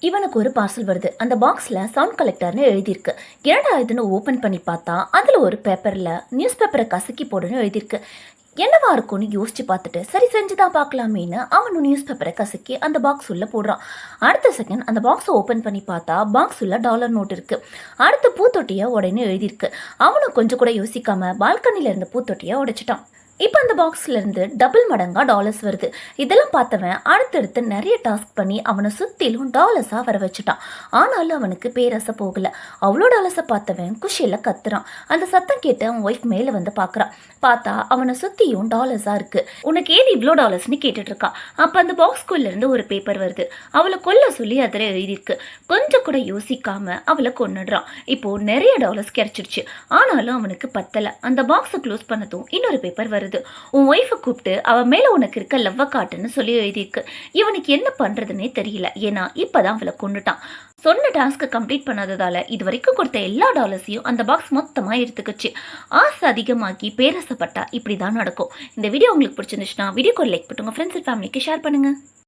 இவனுக்கு ஒரு பார்சல் வருது. அந்த பாக்ஸ்ல சவுண்ட் கலெக்டர்னு எழுதியிருக்கு. என்னடா இதுன்னு ஓபன் பண்ணி பார்த்தா அதுல ஒரு பேப்பர்ல நியூஸ் பேப்பரை கசக்கி போடுன்னு எழுதியிருக்கு. என்னவா இருக்கும்னு யோசிச்சு பார்த்துட்டு சரி செஞ்சுதான் பார்க்கலாமேன்னு அவனும் நியூஸ் பேப்பரை கசக்கி அந்த பாக்ஸ் உள்ள போடுறான். அடுத்த செகண்ட் அந்த பாக்ஸை ஓபன் பண்ணி பார்த்தா பாக்ஸ் உள்ள டாலர் நோட் இருக்கு. அடுத்து பூத்தொட்டியை உடனே எழுதியிருக்கு. அவனும் கொஞ்சம் கூட யோசிக்காம பால்கனில இருந்த பூத்தொட்டியை உடைச்சிட்டான். இப்போ அந்த பாக்ஸ்ல இருந்து டபுள் மடங்கா டாலர்ஸ் வருது. இதெல்லாம் பார்த்தவன் அடுத்தடுத்து நிறைய டாஸ்க் பண்ணி அவனை சுத்திலும் டாலர்ஸா வர வச்சுட்டான். ஆனாலும் அவனுக்கு பேராசை போகல. அவ்வளோ டாலர்ஸை பார்த்தவன் குஷியில கத்துறான். அந்த சத்தம் கேட்டு அவன் ஒய்ஃப் மேல வந்து பாக்குறான். பார்த்தா அவனை சுத்தியும் டாலர்ஸா இருக்கு. உனக்கு ஏது இவ்வளோ டாலர்ஸ்னு கேட்டுட்டு இருக்கா. அப்ப அந்த பாக்ஸ்குள்ள இருந்து ஒரு பேப்பர் வருது. அவளை கொல்ல சொல்லி அதில் எழுதியிருக்கு. கொஞ்சம் கூட யோசிக்காம அவளை கொன்னுடுறான். இப்போ நிறைய டாலர்ஸ் கிடைச்சிருச்சு. ஆனாலும் அவனுக்கு பத்தல. அந்த பாக்ஸை க்ளோஸ் பண்ணதும் இன்னொரு பேப்பர் வருது. உன் ஒய்ஃபை கூப்பிட்டு அவ மேல உனக்கு இருக்க லவ்வ காட்டுன்னு சொல்லி எழுதியிருக்கு. இவனுக்கு என்ன பண்றதுன்னே தெரியல. ஏன்னா இப்பதான் அவளை கொண்டுட்டான். சொன்ன டாஸ்க்கை கம்ப்ளீட் பண்ணாததால இது வரைக்கும் கொடுத்த எல்லா டாலர்ஸையும் அந்த பாக்ஸ் மொத்தமா எடுத்துக்கிச்சு. ஆசை அதிகமாக்கி பேரசப்பட்டா இப்படிதான் நடக்கும். இந்த வீடியோ உங்களுக்கு பிடிச்சிருந்துச்சுன்னா வீடியோக்கு ஒரு லைக் போட்டு உங்க ஃப்ரெண்ட்ஸ் அண்ட் ஃபேமிலிக்கு ஷேர் பண்ணுங்க.